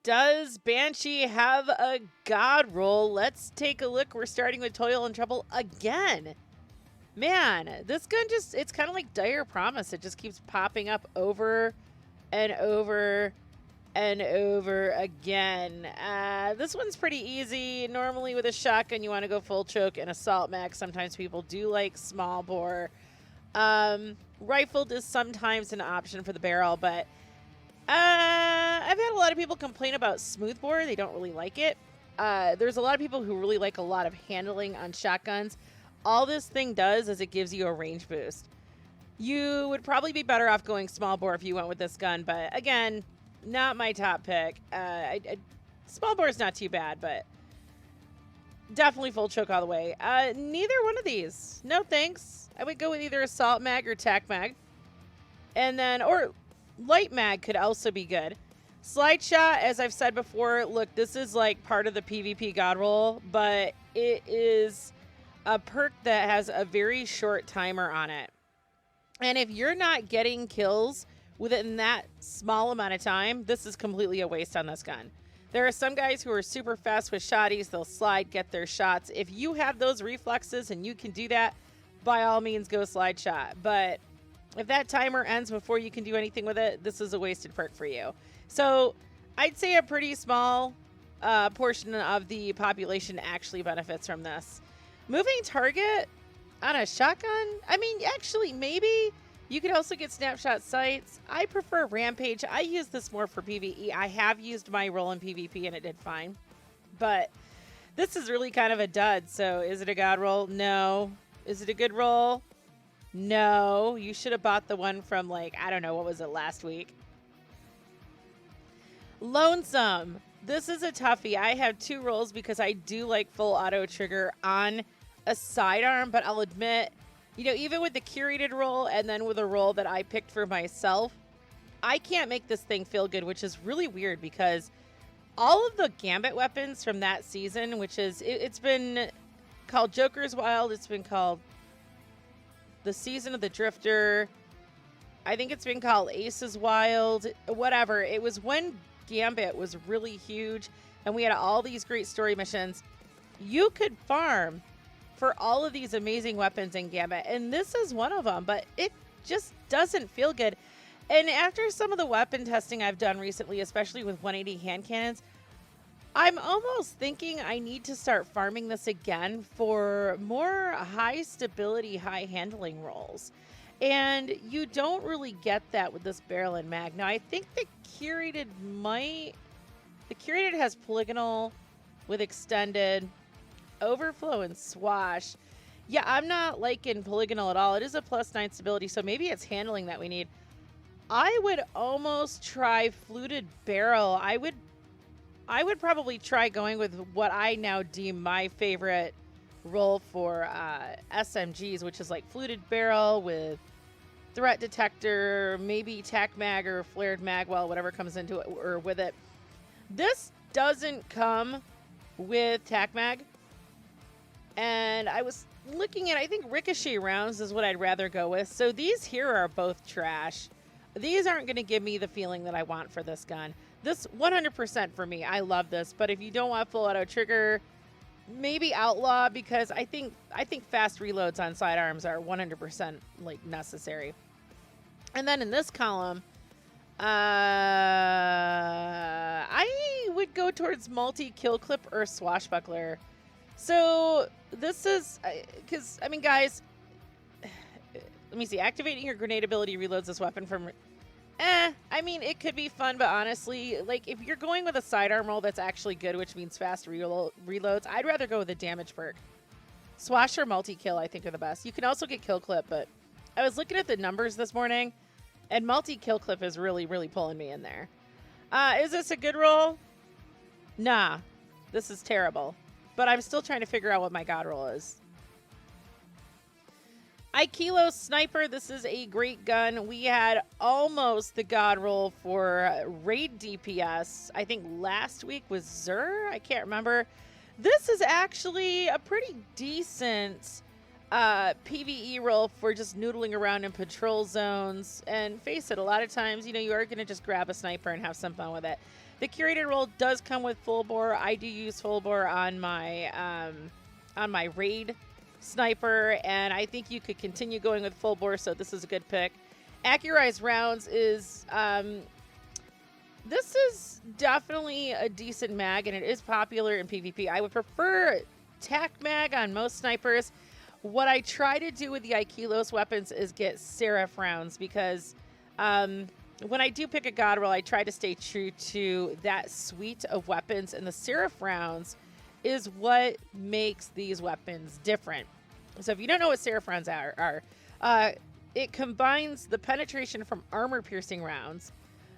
Does Banshee have a god roll? Let's take a look. We're starting with Toil and Trouble again. Man, this gun just, it's kind of like Dire Promise. It just keeps popping up over and over and over again. This one's pretty easy. Normally with a shotgun, you want to go full choke and assault mag. Sometimes people do like small bore. Rifled is sometimes an option for the barrel, but I've had a lot of people complain about smooth bore. They don't really like it. There's a lot of people who really like a lot of handling on shotguns. All this thing does is it gives you a range boost. You would probably be better off going small bore if you went with this gun, but again, not my top pick. Small bore is not too bad, but definitely full choke all the way. Neither one of these. No thanks. I would go with either assault mag or tac mag. And then, or light mag could also be good. Slide shot, as I've said before, look, this is like part of the PvP god roll, but it is a perk that has a very short timer on it. And if you're not getting kills within that small amount of time, this is completely a waste on this gun. There are some guys who are super fast with shotties. They'll slide, get their shots. If you have those reflexes and you can do that, by all means, go slide shot. But if that timer ends before you can do anything with it, this is a wasted perk for you. So I'd say a pretty small portion of the population actually benefits from this. Moving target on a shotgun? I mean, actually, maybe. You could also get snapshot sights. I prefer Rampage. I use this more for PvE. I have used my roll in PvP and it did fine. But this is really kind of a dud. So is it a god roll? No. Is it a good roll? No. You should have bought the one from, like, I don't know, what was it, last week? Lonesome. This is a toughie. I have two rolls because I do like full auto trigger on a sidearm, but I'll admit, you know, even with the curated roll and then with a roll that I picked for myself, I can't make this thing feel good, which is really weird because all of the Gambit weapons from that season, which is, it's been called Joker's Wild, it's been called the Season of the Drifter, I think it's been called Ace's Wild, whatever. It was when Gambit was really huge and we had all these great story missions. You could farm for all of these amazing weapons in Gambit, and this is one of them, but it just doesn't feel good. And after some of the weapon testing I've done recently, especially with 180 hand cannons, I'm almost thinking I need to start farming this again for more high stability, high handling rolls. And you don't really get that with this barrel and mag. Now, I think the curated has polygonal with extended, overflow, and swash. Yeah, I'm not liking polygonal at all. It is a +9 stability, so maybe it's handling that we need. I would almost try fluted barrel. I would probably try going with what I now deem my favorite roll for SMGs, which is like fluted barrel with threat detector, maybe tac mag or flared mag, well, whatever comes into it or with it. This doesn't come with tac mag. And I was looking at, I think ricochet rounds is what I'd rather go with. So these here are both trash. These aren't going to give me the feeling that I want for this gun. This 100% for me. I love this. But if you don't want full auto trigger, maybe outlaw, because I think fast reloads on sidearms are 100% like necessary. And then in this column, I would go towards multi-kill clip or swashbuckler. So this is, because, I mean, guys, let me see. Activating your grenade ability reloads this weapon from, I mean, it could be fun, but honestly, like, if you're going with a sidearm roll that's actually good, which means fast reloads, I'd rather go with a damage perk. Swash or multi-kill, I think, are the best. You can also get kill clip, but I was looking at the numbers this morning, and multi-kill clip is really, really pulling me in there. Is this a good roll? Nah, this is terrible. But I'm still trying to figure out what my god roll is. Ikelos Sniper, this is a great gun. We had almost the god roll for raid DPS. I think last week was Zur. I can't remember. This is actually a pretty decent PvE roll for just noodling around in patrol zones. And face it, a lot of times, you know, you are going to just grab a sniper and have some fun with it. The curated roll does come with full bore. I do use full bore on my raid sniper, and I think you could continue going with full bore, so this is a good pick. Accurized rounds is this is definitely a decent mag, and it is popular in PvP. I would prefer tac mag on most snipers. What I try to do with the Ikelos weapons is get Seraph rounds, because when I do pick a god roll, I try to stay true to that suite of weapons, and the Seraph rounds is what makes these weapons different. So if you don't know what Seraph rounds are, it combines the penetration from armor-piercing rounds,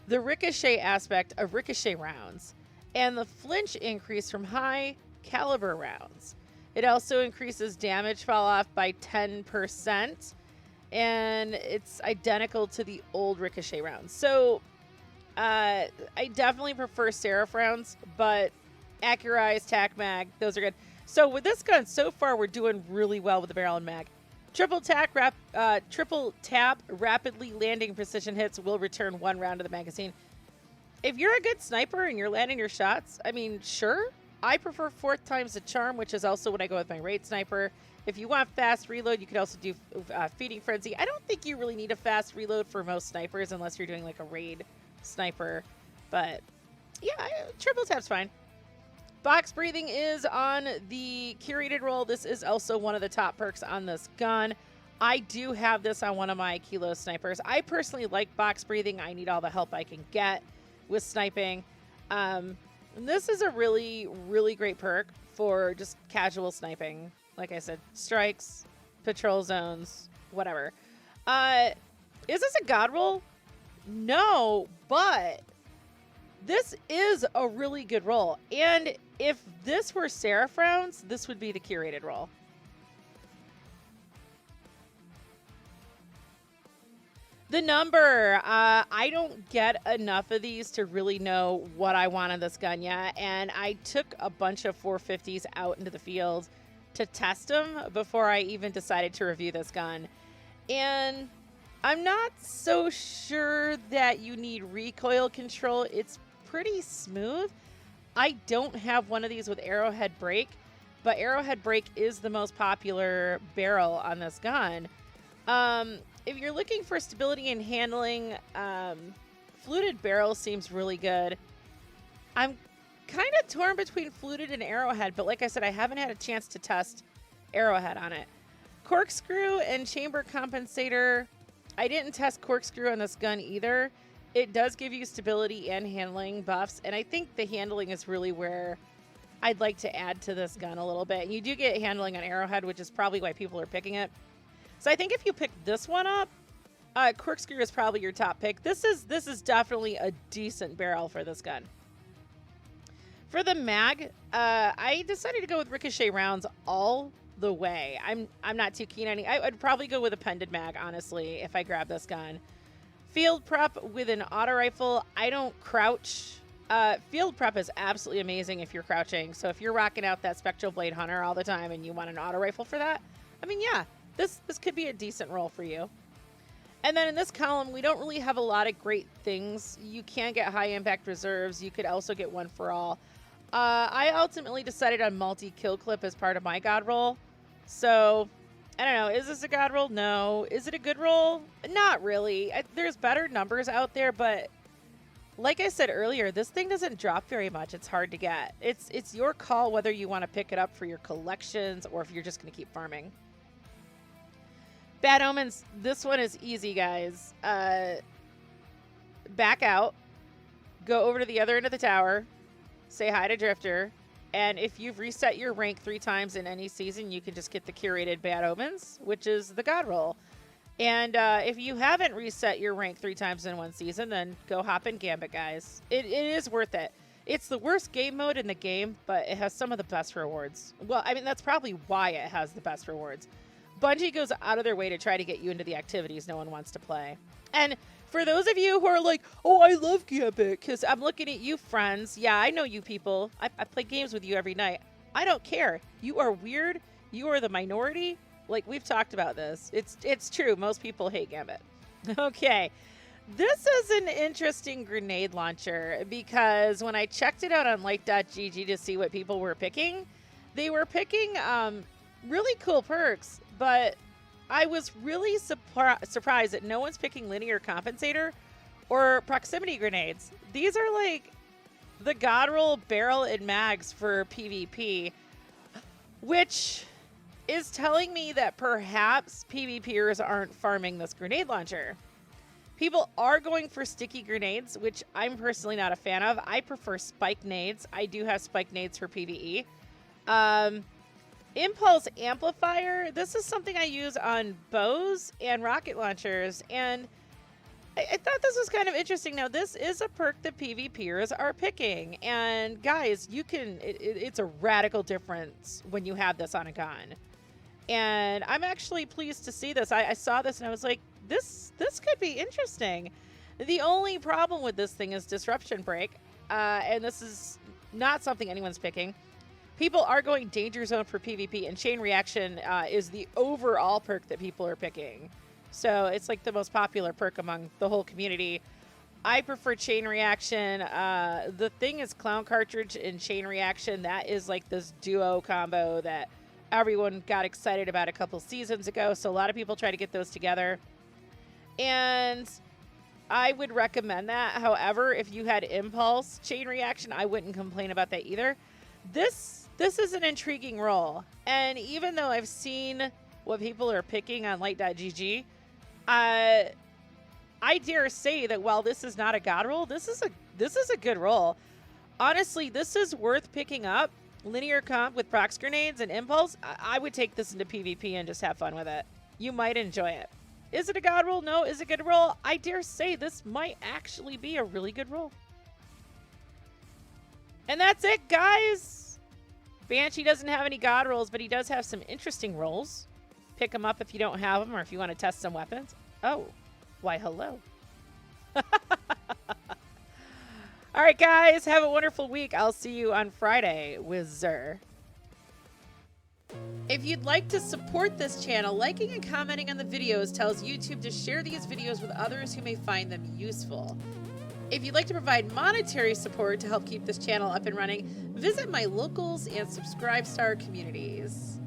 the ricochet aspect of ricochet rounds, and the flinch increase from high caliber rounds. It also increases damage fall off by 10%, and it's identical to the old ricochet rounds. So I definitely prefer Seraph rounds, but Accurized, tac mag, those are good. So with this gun, so far we're doing really well with the barrel and mag. Triple tap rapidly landing precision hits will return 1 round to the magazine. If you're a good sniper and you're landing your shots, I mean, sure. I prefer 4 times the charm, which is also when I go with my raid sniper. If you want fast reload, you could also do feeding frenzy. I don't think you really need a fast reload for most snipers unless you're doing like a raid sniper. But yeah, triple tap's fine. Box breathing is on the curated roll. This is also one of the top perks on this gun. I do have this on one of my Ikelos snipers. I personally like box breathing. I need all the help I can get with sniping. This is a really, really great perk for just casual sniping. Like I said, strikes, patrol zones, whatever. Is this a god roll? No, but this is a really good roll. And if this were Seraph rounds, this would be the curated roll. The number, I don't get enough of these to really know what I want on this gun yet. And I took a bunch of 450s out into the field to test them before I even decided to review this gun. And I'm not so sure that you need recoil control. It's pretty smooth. I don't have one of these with arrowhead brake, but arrowhead brake is the most popular barrel on this gun. If you're looking for stability and handling, fluted barrel seems really good. I'm kind of torn between fluted and arrowhead, but like I said, I haven't had a chance to test arrowhead on it. Corkscrew and chamber compensator. I didn't test corkscrew on this gun either. It does give you stability and handling buffs, and I think the handling is really where I'd like to add to this gun a little bit. And you do get handling on arrowhead, which is probably why people are picking it. So I think if you pick this one up, corkscrew is probably your top pick. This is definitely a decent barrel for this gun. For the mag, I decided to go with ricochet rounds all the way. I'm not too keen on any. I'd probably go with a pendant mag, honestly, if I grab this gun. Field prep with an auto rifle. I don't crouch. Field prep is absolutely amazing if you're crouching. So if you're rocking out that Spectral Blade Hunter all the time and you want an auto rifle for that, I mean, yeah, this could be a decent roll for you. And then in this column, we don't really have a lot of great things. You can get high impact reserves. You could also get one for all. I ultimately decided on multi-kill clip as part of my god roll. So I don't know. Is this a god roll? No. Is it a good roll? Not really. There's better numbers out there, but like I said earlier, this thing doesn't drop very much. It's hard to get. It's your call whether you want to pick it up for your collections or if you're just going to keep farming. Bad Omens. This one is easy, guys. Back out. Go over to the other end of the tower. Say hi to Drifter. And if you've reset your rank 3 times in any season, you can just get the curated Bad Omens, which is the god roll. And if you haven't reset your rank 3 times in one season, then go hop in Gambit, guys. It is worth it. It's the worst game mode in the game, but it has some of the best rewards. Well, I mean, that's probably why it has the best rewards. Bungie goes out of their way to try to get you into the activities no one wants to play. And for those of you who are like, oh, I love Gambit, because I'm looking at you, friends. Yeah, I know you people. I play games with you every night. I don't care. You are weird. You are the minority. Like, we've talked about this. It's true. Most people hate Gambit. Okay. This is an interesting grenade launcher because when I checked it out on light.gg to see what people were picking, they were picking really cool perks, but I was really surprised that no one's picking linear compensator or proximity grenades. These are like the god roll barrel and mags for PvP, which is telling me that perhaps PvPers aren't farming this grenade launcher. People are going for sticky grenades, which I'm personally not a fan of. I prefer spike nades. I do have spike nades for PvE. Impulse amplifier. This is something I use on bows and rocket launchers, and I thought this was kind of interesting. Now, this is a perk that PvPers are picking, and guys, you can. It's a radical difference when you have this on a gun, and I'm actually pleased to see this. I saw this and I was like, this could be interesting. The only problem with this thing is disruption break, and this is not something anyone's picking. People are going danger zone for PvP, and chain reaction is the overall perk that people are picking. So it's like the most popular perk among the whole community. I prefer chain reaction. The thing is clown cartridge and chain reaction. That is like this duo combo that everyone got excited about a couple seasons ago. So a lot of people try to get those together. And I would recommend that. However, if you had impulse chain reaction, I wouldn't complain about that either. This is an intriguing role. And even though I've seen what people are picking on light.gg, I dare say that while this is not a god roll, this is a good roll. Honestly, this is worth picking up. Linear comp with prox grenades and impulse. I would take this into PvP and just have fun with it. You might enjoy it. Is it a god roll? No. Is it a good roll? I dare say this might actually be a really good roll. And that's it, guys. Banshee doesn't have any god rolls, but he does have some interesting rolls. Pick them up if you don't have them or if you want to test some weapons. Oh, why, hello. All right, guys, have a wonderful week. I'll see you on Friday with Zer. If you'd like to support this channel, liking and commenting on the videos tells YouTube to share these videos with others who may find them useful. If you'd like to provide monetary support to help keep this channel up and running, visit my locals and subscribe star communities.